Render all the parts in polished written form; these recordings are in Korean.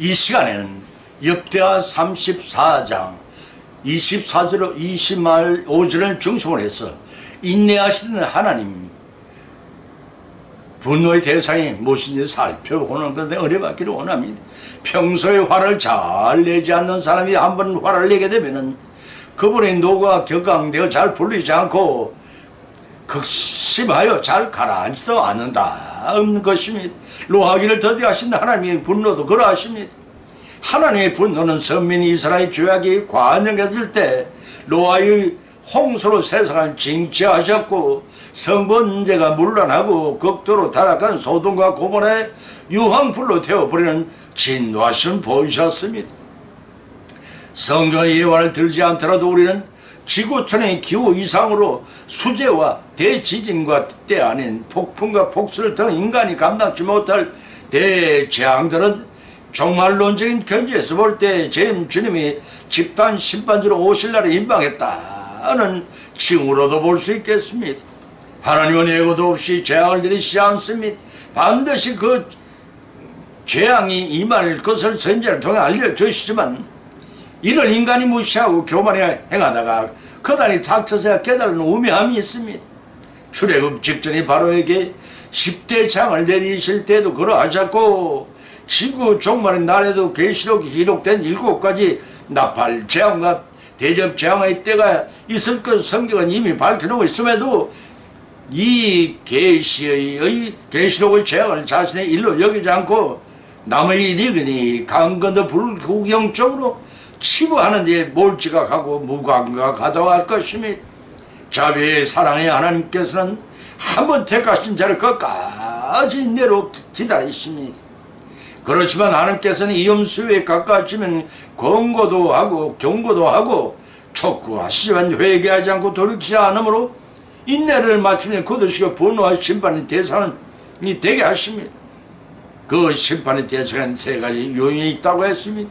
이 시간에는 역대하 34장 24절로 25절을 중심으로 해서 인내하시는 하나님 분노의 대상이 무엇인지 살펴보는 건데 은혜받기를 원합니다. 평소에 화를 잘 내지 않는 사람이 한번 화를 내게 되면은 그분의 노가 격앙되어 잘 풀리지 않고 극심하여 잘 가라앉지도 않는다는 것입니다. 노하기를 더디하신 하나님의 분노도 그러하십니다. 하나님의 분노는 선민 이스라엘 죄악이 관영했을 때 노아의 홍수로 세상을 징치하셨고 성범죄가 문란하고 극도로 타락한 소돔과 고모라의 유황불로 태워버리는 진노하심을 보이셨습니다. 성경의 예화를 들지 않더라도 우리는 지구촌의 기후 이상으로 수재와 대지진과 때 아닌 폭풍과 폭설 등 인간이 감당치 못할 대재앙들은 종말론적인 견지에서 볼 때 주님이 집단 심판주로 오실 날에 임박했다는 칭후로도 볼 수 있겠습니다. 하나님은 예고도 없이 재앙을 내리시지 않습니다. 반드시 그 재앙이 임할 것을 선지자를 통해 알려주시지만 이를 인간이 무시하고 교만에 행하다가 그날이 닥쳐서야 깨달은 우매함이 있습니다. 출애굽 직전에 바로에게 10대 장을 내리실 때도 그러하셨고 지구 종말의 날에도 계시록이 기록된 7가지 나팔 재앙과 대접 재앙의 때가 있을 것 성경은 이미 밝혀놓고 있음에도 이 계시록의 재앙을 자신의 일로 여기지 않고 남의 리그니 강건도 불구경적으로 치부하는 데 몰지각하고 무감각하다고 것입니다. 자비의 사랑의 하나님께서는 한번 택하신 자를 끝까지 인내로 기다리십니다. 그렇지만 하나님께서는 이염수에 가까워지면 권고도 하고 경고도 하고 촉구하시지만 회개하지 않고 돌이키지 않으므로 인내를 마치면 거두시고 분노와 심판의 대상이 되게 하십니다. 그 심판의 대상은 3가지 요인이 있다고 했습니다.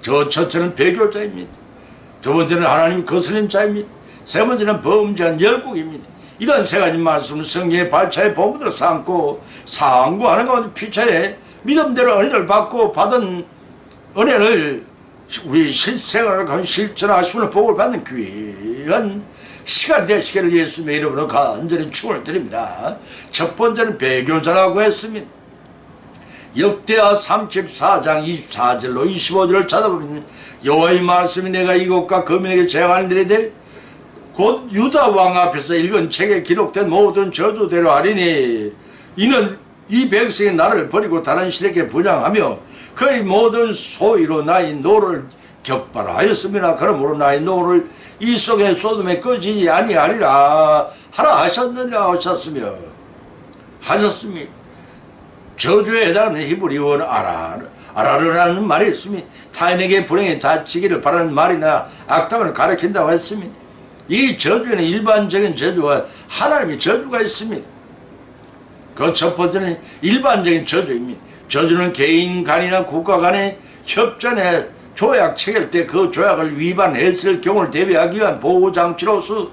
첫째는 배교자입니다. 두 번째는 하나님 거스른 자입니다. 세 번째는 범죄한 열국입니다. 이런 3가지 말씀을 성경의 발차에 보문으로 삼고 상고하는 가운데 피차에 믿음대로 은혜를 받고 받은 은혜를 우리 실생활을 실천하시면 복을 받는 귀한 시간이 되시기를 예수님의 이름으로 간절히 축원을 드립니다. 첫 번째는 배교자라고 했습니다. 역대하 34장 24절로 25절을 찾아보면 여호와의 말씀이 내가 이곳과 거민에게 재앙을 내리되 곧 유다 왕 앞에서 읽은 책에 기록된 모든 저주대로 하리니 이는 이 백성이 나를 버리고 다른 신에게 분양하며 그의 모든 소유로 나의 노를 격발하였습니다. 그러므로 나의 노를 이 속에 소돔에 꺼지지 아니하리라 하라 하셨느니라 하셨으며 하셨습니다. 저주에 해당하는 히브리어는 아라르라는 말이 있습니다. 타인에게 불행에 다치기를 바라는 말이나 악담을 가리킨다고 했습니다. 이 저주에는 일반적인 저주와 하나님의 저주가 있습니다. 그 첫 번째는 일반적인 저주입니다. 저주는 개인 간이나 국가 간의 협전에 조약 체결 때 그 조약을 위반했을 경우를 대비하기 위한 보호장치로서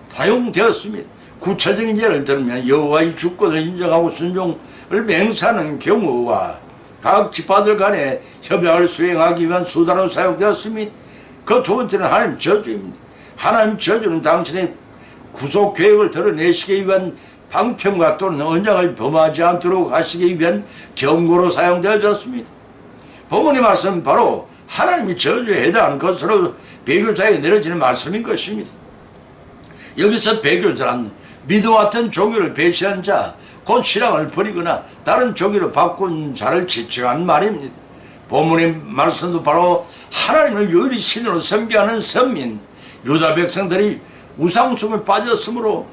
사용되었습니다. 구체적인 예를 들면 여호와의 주권을 인정하고 순종을 맹세하는 경우와 각 지파들 간의 협약을 수행하기 위한 수단으로 사용되었습니다. 그 두 번째는 하나님 저주입니다. 하나님 저주는 당신의 구속 계획을 드러내시기 위한 방편과 또는 언약을 범하지 않도록 하시기 위한 경고로 사용되어졌습니다. 본문의 말씀은 바로 하나님이 저주에 해당하는 것으로 배교자에게 내려지는 말씀인 것입니다. 여기서 배교자란 믿음과 같은 종교를 배신한 자, 곧 신앙을 버리거나 다른 종교로 바꾼 자를 지칭한 말입니다. 본문의 말씀도 바로 하나님을 유일히 신으로 섬기하는 선민 유다 백성들이 우상숭에 빠졌으므로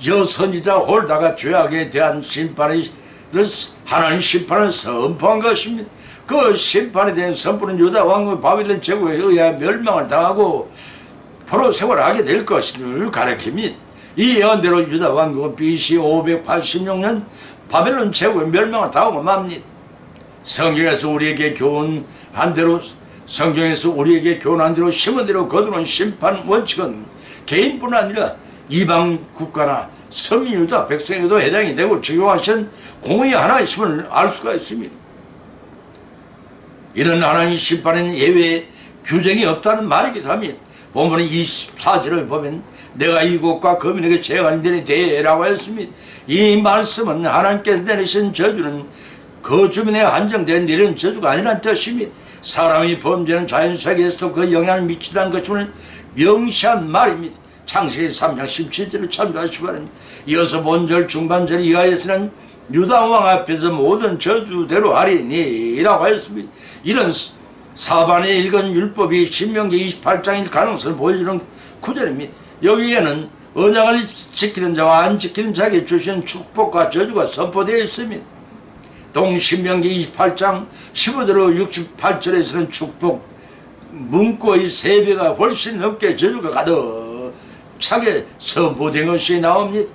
여선지자 홀다가 죄악에 대한 하나님 심판을 선포한 것입니다. 그 심판에 대한 선포는 유다 왕국 바빌론 제국에 의해 멸망을 당하고 포로 생활을 하게 될 것을 가리킵니다. 이 예언대로 유다 왕국은 BC 586년 바벨론 제국의 멸망을 당하고 맙니다. 성경에서 우리에게 교훈한 대로 심은 대로 거두는 심판 원칙은 개인뿐 아니라 이방 국가나 서민 유다 백성에도 해당이 되고 적용하신 공의 하나이심을 알 수가 있습니다. 이런 하나님 심판에는 예외 규정이 없다는 말이기도 합니다. 본문의 24절을 보면 내가 이곳과 거민에게 죄가 되니 대라고 했습니다. 이 말씀은 하나님께서 내리신 저주는 그 주민에 한정된 이런 저주가 아니란 뜻입니다. 사람이 범죄는 자연세계에서도 그 영향을 미치다는 것임을 명시한 말입니다. 창세기 3장 17절을 참조하시기 바랍니다. 이어서 본절 중반절 이하에서는 유다 왕 앞에서 모든 저주대로 하리니 라고 하였습니다. 이런 사반에 읽은 율법이 신명기 28장일 가능성을 보여주는 구절입니다. 여기에는 언약을 지키는 자와 안 지키는 자에게 주시는 축복과 저주가 선포되어 있습니다. 동신명기 28장 15절로 68절에서는 축복 문구의 3배가 훨씬 넘게 저주가 가득차게 선포된 것이 나옵니다.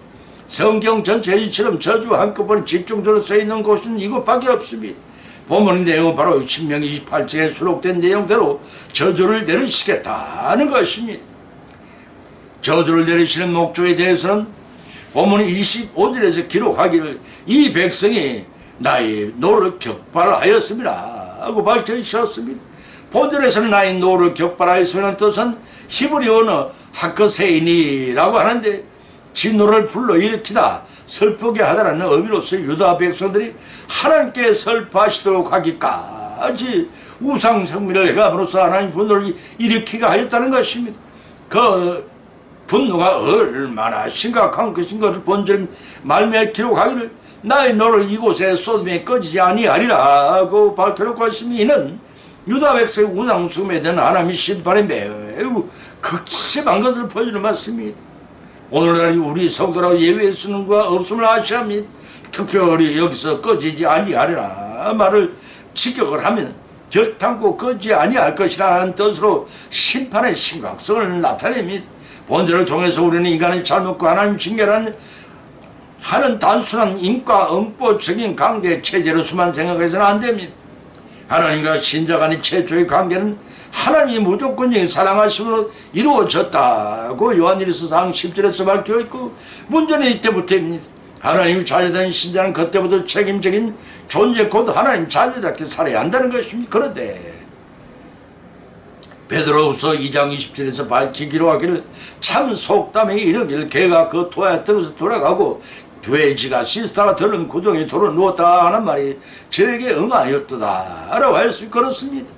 성경 전체 이처럼 저주와 한꺼번에 집중적으로 써있는 곳은 이것밖에 없습니다. 본문의 내용은 바로 신명기 28장에 수록된 내용대로 저주를 내리시겠다는 것입니다. 저주를 내리시는 목적에 대해서는 본문 25절에서 기록하기를 이 백성이 나의 노를 격발하였습니다 하고 밝혀주셨습니다. 본절에서는 나의 노를 격발하였으면 뜻은 히브리 언어 하크세인이라고 하는데 진노를 불러일으키다 슬프게 하다라는 의미로서 유다 백성들이 하나님께 슬퍼하시도록 하기까지 우상 성미를 해감으로써 하나님 분노를 일으키게 하였다는 것입니다. 그 분노가 얼마나 심각한 것인 것을 본절 말미에 기록하기를 나의 노를 이곳에 소돔에 꺼지지 아니하리라 하고 밝혀놓고 있으니 이는 유다 백성의 우상숭배에 대한 하나님의 심판에 매우 극심한 것을 보여주는 말씀입니다. 오늘날 우리 성도라고 예외일 수는 없음을 아셔야 합니다. 특별히 여기서 꺼지지 아니하리라 말을 직역을 하면 결탄코 꺼지지 아니할 것이라는 뜻으로 심판의 심각성을 나타냅니다. 본절을 통해서 우리는 인간의 잘못과 하나님 징계라는 하는 단순한 인과 응보적인 관계 체제로서만 생각해서는 안 됩니다. 하나님과 신자 간의 최초의 관계는 하나님이 무조건적인 사랑하심으로 이루어졌다고 요한일서 4장 10절에서 밝혀 있고 문제는 이때부터입니다. 하나님 자녀된 신자는 그때부터 책임적인 존재 곧 하나님 자녀답게 살아야 한다는 것입니다. 그런데 베드로후서 2장 20절에서 밝히기로 하기를 참 속담에 이르기를 개가 그 토야 들어서 돌아가고 돼지가 시스타가 들은 구덩이에 돌아 누웠다 하는 말이 저에게 응하였도다 라고 하였습니다. 그렇습니다.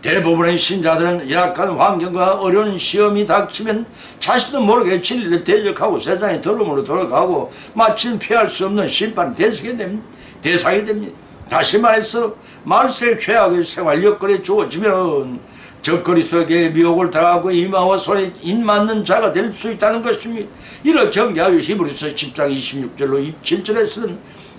대부분의 신자들은 약한 환경과 어려운 시험이 닥치면 자신도 모르게 진리를 대적하고 세상의 더러움으로 돌아가고 마침 피할 수 없는 심판을 대상이 됩니다. 다시 말해서 말세의 최악의 생활 여건에 주어지면 적그리스도에게 미혹을 당하고 이마와 손에 인맞는 자가 될 수 있다는 것입니다. 이를 경계하여 히브리서 10장 26절로 27절에서는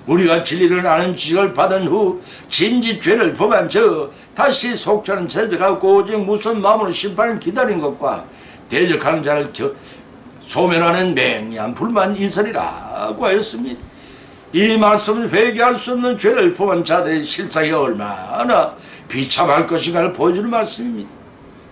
우리가 진리를 아는 지식을 받은 후 진지 죄를 범한 저 다시 속죄하는 제자가 없고 오직 무슨 마음으로 심판을 기다린 것과 대적하는 자를 소멸하는 맹렬한 불만 있으리라고 하였습니다. 이 말씀은 회개할 수 없는 죄를 범한 자들의 실상이 얼마나 비참할 것인가를 보여주는 말씀입니다.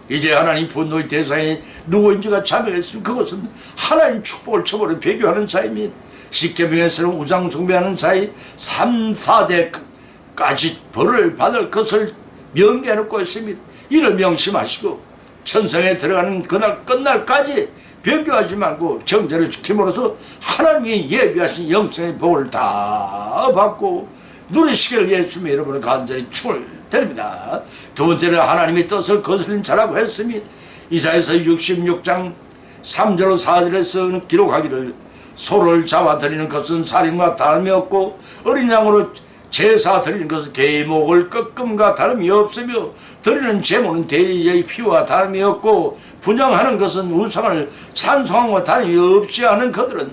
이제 하나님 분노의 대상이 누구인지가 자명했으면 그것은 하나님 축복을 처벌을 배교하는 자입니다. 십계명에서는 우상 숭배하는 자의 3, 4대까지 벌을 받을 것을 명기해놓고 있습니다. 이를 명심하시고 천성에 들어가는 그날 끝날까지 변교하지 말고 정죄를 지킴으로써 하나님이 예비하신 영생의 복을 다 받고 누리시기를 예수님의 이름으로 간절히 축원드립니다. 두 번째는 하나님의 뜻을 거스린 자라고 했습니다. 이사야서 66장 3절 4절에서 기록하기를 소를 잡아 드리는 것은 살인과 다름이 없고 어린 양으로 제사 드리는 것은 개의 목을 꺾음과 다름이 없으며 드리는 제물은 돼지의 피와 다름이 없고 분양하는 것은 우상을 찬송함과 다름이 없이 하는 그들은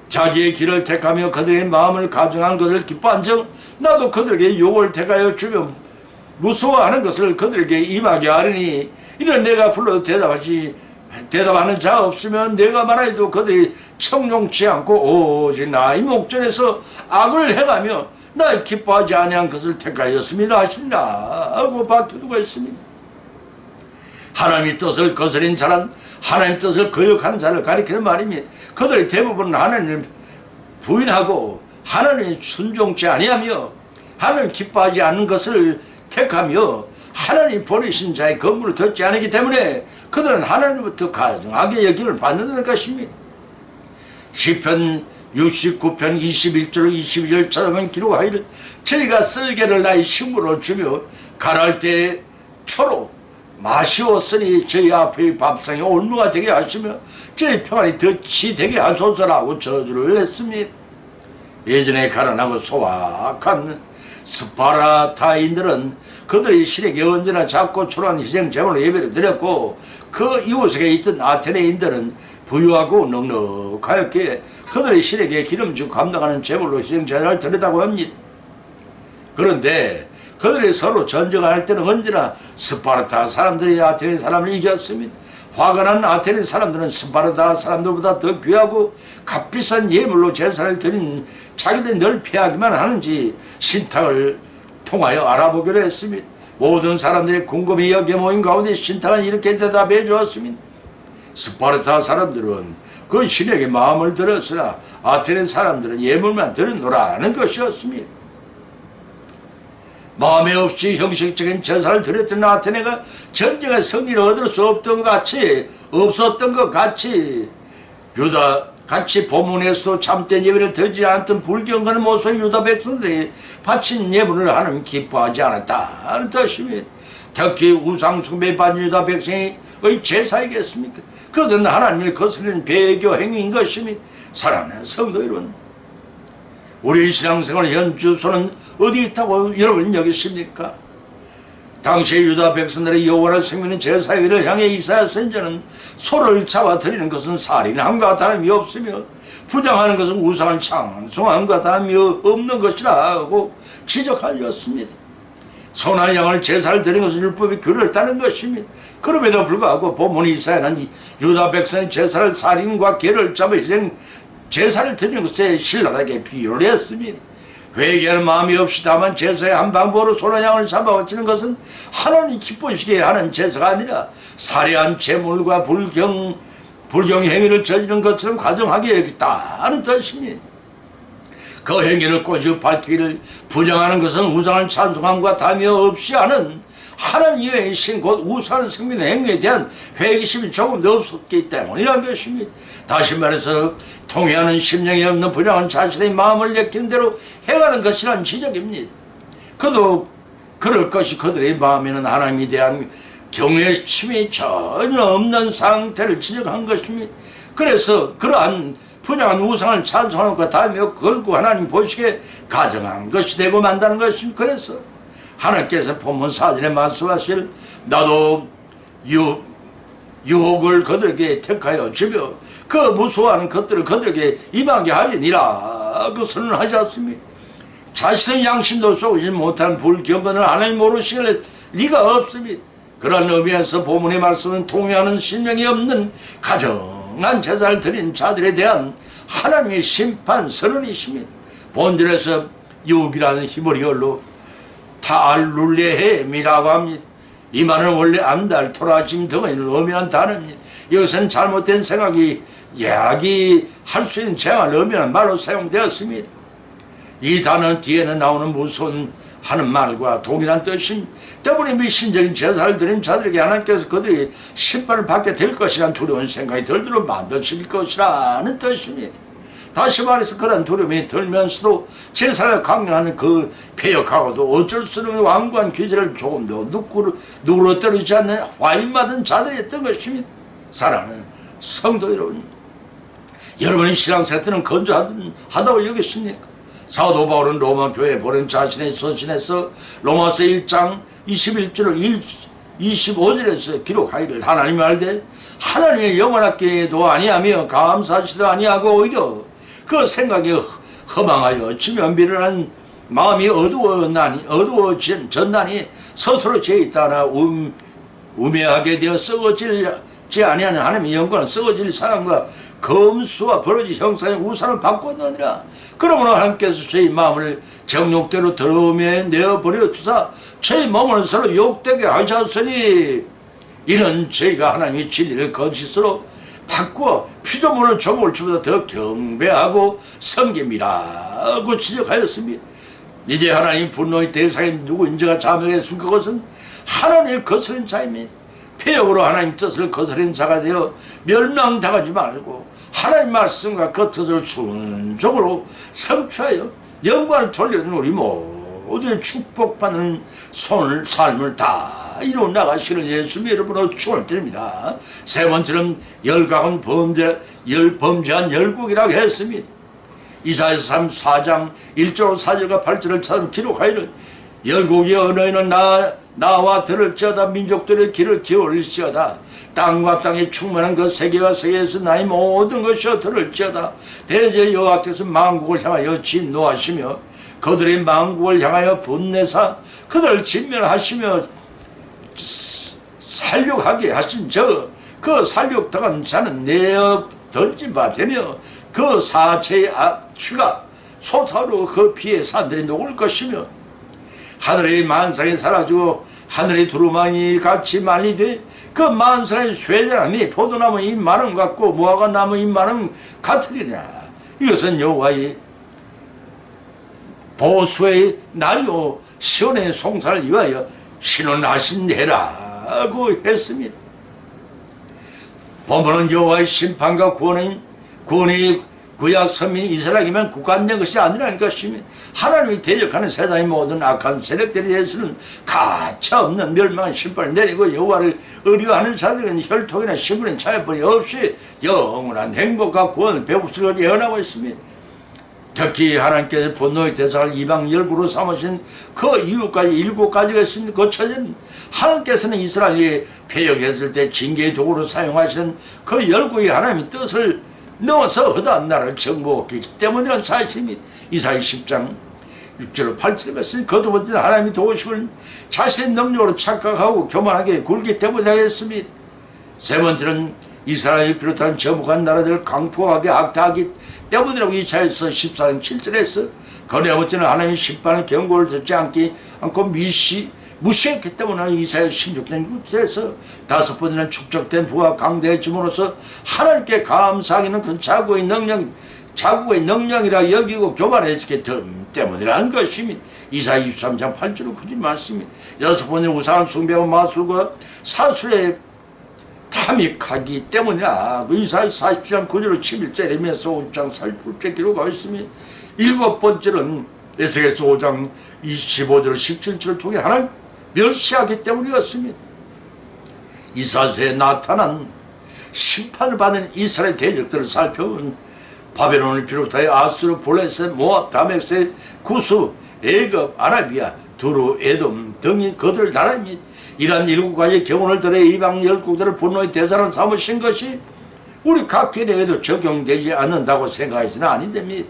자기의 길을 택하며 그들의 마음을 가정한 것을 기뻐한 즉 나도 그들에게 욕을 택하여 주며 무서워하는 것을 그들에게 임하게 하리니 이는 내가 불러도 대답하는 자 없으면 내가 말하여도 그들이 청종치 않고 오직 나의 목전에서 악을 행하며 나 기뻐하지 아니한 것을 택하였습니다 하시니라 하고 밝혀두고 있습니다. 하나님의 뜻을 거스린 자란 하나님의 뜻을 거역하는 자를 가리키는 말입니다. 그들의 대부분은 하나님을 부인하고 하나님이 순종치 아니하며 하나님 기뻐하지 않는 것을 택하며 하나님 보내신 자의 건물을 듣지 않기 때문에 그들은 하나님부터 가증하게 여김을 받는 것입니다. 시편 69편 21절 22절 찾아보면 기록하기를 저희가 쓸개를 나의 식물을 주며 가랄 때 초로 마시었으니 저희 앞의 밥상에 올무가 되게 하시며 저희 평안이 덫이 되게 하소서라고 저주를 냈습니다. 예전에 가난하고 소박한 스파르타인들은 그들의 실력이 언제나 작고 초라한 희생 제물로 예배를 드렸고 그 이웃에 있던 아테네인들은 부유하고 넉넉하였기에 그들의 실력에 기름주고 감당하는 제물로 희생 제사를 드렸다고 합니다. 그런데 그들이 서로 전쟁할 때는 언제나 스파르타 사람들이 아테네 사람을 이겼습니다. 화가 난 아테네 사람들은 스파르타 사람들보다 더 귀하고 값비싼 예물로 제사를 드린 자기들이 늘 피하기만 하는지 신탁을 통하여 알아보기로 했습니다. 모든 사람들이 궁금히 여겨 모인 가운데 신탁은 이렇게 대답해 주었습니다. 스파르타 사람들은 그 신에게 마음을 들었으나 아테네 사람들은 예물만 드렸노라는 것이었습니다. 마음에 없이 형식적인 제사를 드렸던 아테네가 전쟁의 승리를 얻을 수 없던 것 같이 같이 본문에서도 참된 예배를 드리지 않던 불경건의 모습의 유다 백성들이 바친 예물을 하나님 기뻐하지 않았다는 뜻입니다. 특히 우상숭배에 빠진 유다 백성의 제사이겠습니까? 그것은 하나님의 거스르는 배교 행위인 것입니다. 사랑하는 성도 여러분, 우리 신앙생활 현 주소는 어디 있다고 여러분 여기십니까? 당시 유다 백성들의 여호와를 섬기는 제사회를 향해 이사야 선지자는 소를 잡아 드리는 것은 살인함과 다름이 없으며 부정하는 것은 우상을 찬송함과 다름이 없는 것이라고 지적하였습니다. 소나 양을 제사를 드리는 것은 율법의 규례를 따른 것입니다. 그럼에도 불구하고 본문 이사야는 유다 백성의 제사를 살인과 개를 잡아 희생 제사를 드리는 것에 신랄하게 비유를 했습니다. 회개하는 마음이 없이 다만 제사의 한 방법으로 소나 양을 잡아바치는 것은 하나님 기쁘시게 하는 제사가 아니라 살해한 제물과 불경 행위를 저지른 것처럼 가정하게 여겼다는 뜻입니다. 그 행위를 꼬집어 밝히기를 부정하는 것은 우상을 찬송함과 다름이 없이 하는 하나님 외의 신 곧 우상을 섬기는 행위에 대한 회개심이 조금도 없었기 때문이라는 것입니다. 다시 말해서 통회하는 심령이 없는 불량한 자신의 마음을 내키는 대로 행하는 것이란 지적입니다. 그도 그럴 것이 그들의 마음에는 하나님에 대한 경외심이 전혀 없는 상태를 지적한 것입니다. 그래서 그러한 분양한 우상을 찬송하는 것 다음에 걸고 하나님 보시기에 가정한 것이 되고 만다는 것입니다. 그래서 하나님께서 본문 4절에 말씀하실 나도 유혹을 그들에게 택하여 주며 그 무서워하는 것들을 그들에게 임하게 하리니라 그 선언하지 않습니까? 자신의 양심도 쏘지 못한 불경건을 하나님 모르시길 리가 없습니다. 그런 의미에서 본문의 말씀은 통회하는 신명이 없는 가정한 제사를 드린 자들에 대한 하나님의 심판 선언이십니다. 본절에서 유혹이라는 히브리어로 타알룰레헴이라고 합니다. 이 말은 원래 안달, 토라짐 등을 의미하는 단어입니다. 이것은 잘못된 생각이 야기할 수 있는 재앙을 의미하는 말로 사용되었습니다. 이 단어 뒤에는 나오는 무서운 하는 말과 동일한 뜻입니다. 때문에 미신적인 제사를 드린 자들에게 하나님께서 그들이 심판을 받게 될 것이라는 두려운 생각이 들도록 만드실 것이라는 뜻입니다. 다시 말해서 그런 두려움이 들면서도 제사를 강요하는 그 폐역하고도 어쩔 수 없는 완고한 규제를 조금도 누그러뜨리지 않는 화인맞은 자들이었던 것입니다. 사랑하는 성도 여러분, 여러분의 신앙생활은 건조하다고 여기십니까? 사도 바울은 로마 교회에 보낸 자신의 서신에서 로마서 1장 21절 25절에서 기록하기를 하나님이 알되 하나님의 영원하게도 아니하며 감사하시도 아니하고 오히려 그 생각이 허망하여 지면비련한 마음이 어두워졌나니 스스로 죄에 따라 우매하게 되어 썩어지지 아니하는 하나님의 영광은 썩어질 사랑과 검수와 버러지 형상의 우상을 바꾸느니라. 그러므로 하나님께서 저희 마음을 정욕대로 더러움에 내어버려 두사 저희 몸을 서로 욕되게 하셨으니 이는 저희가 하나님의 진리를 거짓으로 바꾸어 피조물을 조물주보다 더 경배하고 섬김이라고 지적하였습니다. 이제 하나님 분노의 대상이 누구인지가 자명했으면 그것은 하나님의 거스른 자입니다. 폐역으로 하나님 뜻을 거스른 자가 되어 멸망당하지 말고 하나님 말씀과 그 뜻을 순종으로 성취하여 영광을 돌리는 우리 모두의 축복받는 삶을 다 이루어 나가시는 예수님 이름으로 축원을 드립니다. 세 번째는 열각은 범죄한 열국이라고 했습니다. 이사야서 34장 1절 4절과 8절을 찾아 기록하기를 열국이 언어에는 나와 들을지어다 민족들의 길을 기울일지어다 땅과 땅에 충만한 그 세계와 세계에서 나의 모든 것이 들을지어다 대제 여호와께서 만국을 향하여 진노하시며 그들의 만국을 향하여 분내사 그들을 진멸하시며 살육하게 하신 그 살육당한 자는 내어 던진 바 되며 그 사체의 악취가 솟아오르고 그 피에 산들이 녹을 것이며 하늘의 만상이 사라지고 하늘의 두루마기 같이 말리되 그 만상의 쇠자나무 포도나무 잎 마름 같고 무화과 나무 잎 마름 같으리라. 이것은 여호와의 보수의 날이요 시온의 송사를 위하여 신원하신 해라고 했습니다. 본문은 여호와의 심판과 구원의 구약 선민이 이스라엘이면 국한된 것이 아니라는 것이며 하나님이 대적하는 세상의 모든 악한 세력들에 대해서는 가차없는 멸망의 심판을 내리고 여호와를 의뢰하는 자들은 혈통이나 신분의 차별이 없이 영원한 행복과 구원을 배우시기를 예언하고 있습니다. 특히 하나님께서 분노의 대상을 이방 열국으로 삼으신 그 이유까지 7가지가 있습니다. 그 첫째는 하나님께서는 이스라엘이 패역했을 때 징계의 도구로 사용하시는 그 열국이 하나님의 뜻을 넘어서 허다한 나라를 정복했기 때문이라는 사실입니다. 이사야 10장 6절 8절에 말씀 그 두 번째는 하나님의 도우심을 자신의 능력으로 착각하고 교만하게 굴기 때문에 했습니다. 세 번째는 이스라엘을 비롯한 저복한 나라들을 강포하게 악타하기 때문이라고 이사야서 14장 7절에서 그 네 번째는 하나님의 심판을 경고를 듣지 않고 무시했기 때문에 이사야 16장 6절에서 다섯 번째는 축적된 부와 강대해짐으로써 하나님께 감사하기는 그 자국의 능력이라 여기고 교만했기 때문이라는 것입니다. 이사야 23장 8절 9절 말씀입니다. 여섯 번째는 우상을 숭배하고 마술과 사술에 탐닉하기 때문이라 이사야 40장 9절 11절 에레미야서 5장 40절 기록하고 있습니다. 일곱 번째는 에스겔서 5장 25절 17절을 통해 하나님 멸시하기 때문이었습니다. 이사야서에 나타난 심판을 받는 이스라엘 대적들을 살펴보면 바벨론을 비롯하여 아수르, 블레셋, 모압, 다메섹, 구스, 애굽, 아라비아, 두루, 에돔 등이 그들 나라입니다. 이러한 7가지의 경우를 들어 이방 열국들을 분노의 대상으로 삼으신 것이 우리 각계에도 적용되지 않는다고 생각해서는 아니 됩니다.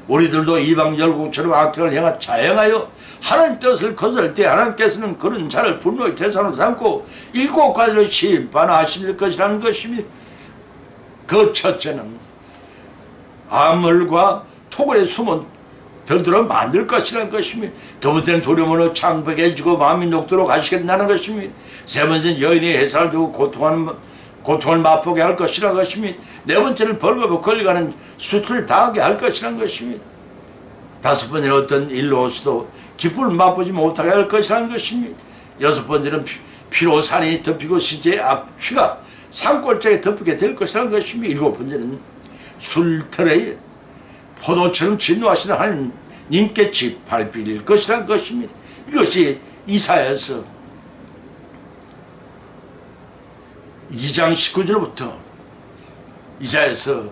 우리들도 이방 열국처럼 악행을 자행하여 하나님 뜻을 거스를 때 하나님께서는 그런 자를 분노의 대상으로 삼고 7가지로 심판하실 것이라는 것입니다. 그 첫째는 암물과 토굴에 숨은 들들어 만들 것이라는 것입니다. 두 번째는 두려움으로 창백해지고 마음이 녹도록 하시겠다는 것입니다. 세 번째는 여인의 해살을 두고 고통을 맛보게 할 것이라는 것입니다. 네 번째는 벌거벗 걸려가는 수틀을 당하게 할 것이라는 것입니다. 다섯 번째는 어떤 일로서도 기쁨을 맛보지 못하게 할 것이라는 것입니다. 여섯 번째는 피로 산이 덮이고 시체의 악취가 산골짜기에 덮이게 될 것이라는 것입니다. 일곱 번째는 술틀에 포도처럼 진노하시는 하나님께 짓밟힐 것이라는 것입니다. 이것이 이사야서 2장 19절부터 이사야서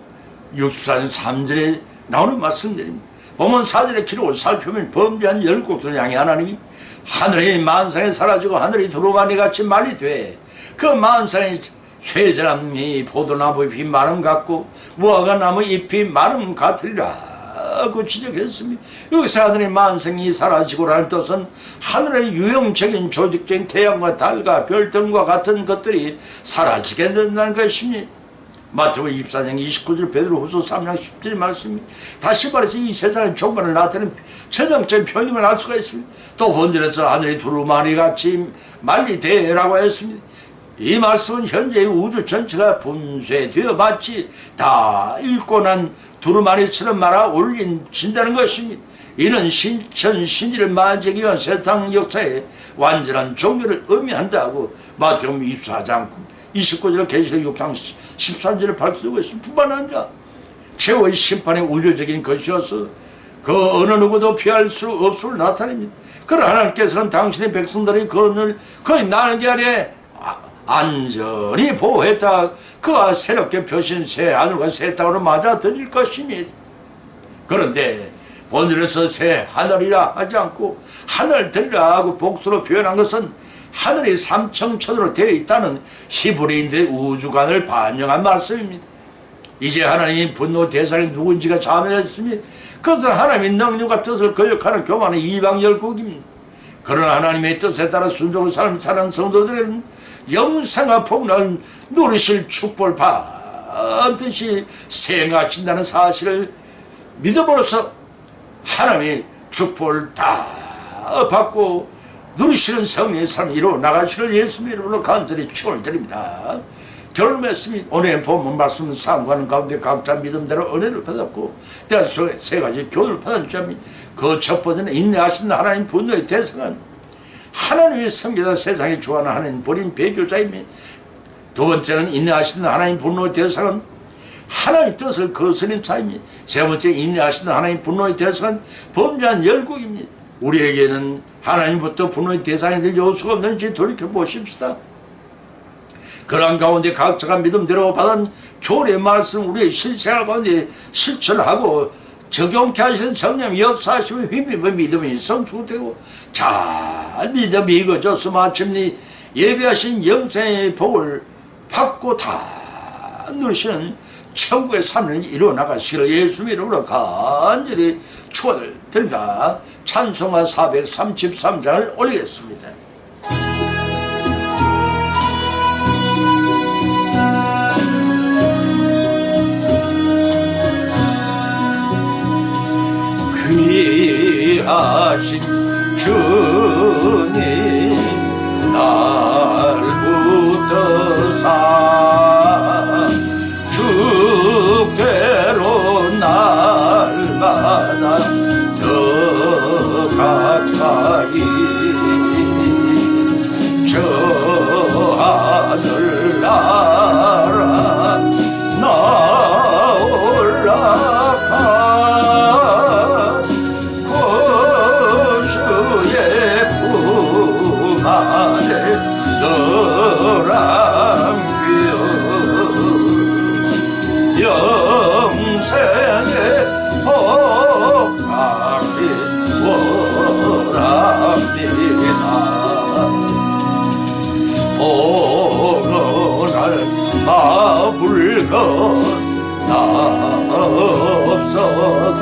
64장 3절에 나오는 말씀들입니다. 보면 4절의 기록을 살펴보면 범죄한 열국들을 향해 하나님이 하늘의 만상에 사라지고 하늘이 두루마리 같이 말리되 그 만상에 쇠자나무 포도나무 잎이 마름 같고 무화과 나무 잎이 마름 같으리라고 지적했습니다. 여기서 하늘의 만성이 사라지고라는 뜻은 하늘의 유형적인 조직적인 태양과 달과 별 등과 같은 것들이 사라지게 된다는 것입니다. 마태복음 24장 29절 베드로후서 3장 10절 말씀입니다. 다시 말해서 이 세상의 종말을 나타내는 전형적인 표현임을 알 수가 있습니다. 또 본절에서 하늘이 두루마리 같이 말리되라고 했습니다. 이 말씀은 현재 우주 전체가 분쇄되어 마치 다 읽고 난 두루마리처럼 말아 올린진다는 것입니다. 이는 신천신의를 만지기 위한 세상 역사에 완전한 종교를 의미한다고 마태복음 24장 29절 계시록 6장 13절을 밝히고 있습니다. 뿐만 아니라 최후의 심판의 우주적인 것이어서 그 어느 누구도 피할 수 없음을 나타냅니다. 그러나 하나님께서는 당신의 백성들의 그늘 그의 날개 아래 안전히 보호했다. 그가 새롭게 펴신 새 하늘과 새 땅으로 맞아 드릴 것입니다. 그런데 본문에서 새 하늘이라 하지 않고 하늘들이라 하고 복수로 표현한 것은 하늘이 삼청천으로 되어 있다는 히브리인들의 우주관을 반영한 말씀입니다. 이제 하나님의 분노 대상이 누군지가 자명했습니다. 그것은 하나님의 능력과 뜻을 거역하는 교만의 이방 열국입니다. 그러나 하나님의 뜻에 따라 순종을 사는 성도들은 영생과 복락을 누리실 축복을 반드시 생하신다는 사실을 믿음으로써 하나님의 축복을 다 받고 누리시는 성령의 삶을 이루어 나가시는 예수님의 이름으로 간절히 축원을 드립니다. 결론 맺습니다. 오늘 본문 말씀 상고하는 가운데 각자 믿음대로 은혜를 받았고 내가 세 가지 교훈을 받은 점이 그 첫 번째는 인내하시는 하나님 분노의 대상은 하나님의 성계자 세상에 좋아하는 하나님 버린 배교자입니다. 두 번째는 인내하시는 하나님 분노의 대상은 하나님 뜻을 거스린 자입니다. 세 번째 인내하시는 하나님 분노의 대상은 범죄한 열국입니다. 우리에게는 하나님부터 분노의 대상이 될 요소가 없는지 돌이켜보십시다. 그러한 가운데 각자가 믿음대로 받은 교리의 말씀 우리의 실생활 가운데 실천하고 적용케 하시는 성령 역사하시면 힘입어 믿음이 성숙되고 잘 믿음이 익어져서 마침내 예비하신 영생의 복을 받고 다 누리시는 천국의 삶을 이루어 나가시기를 예수님 이름으로 간절히 축원을 드립니다. 찬송가 433장을 올리겠습니다. 귀하신 주님 날부터 사 주께로 날마다 더 가까이 저 하늘 나라 나 올라가 고수의 품 안에 너랑귀여 영생의 복하기 원합니다. 오늘 마불건 나 없어도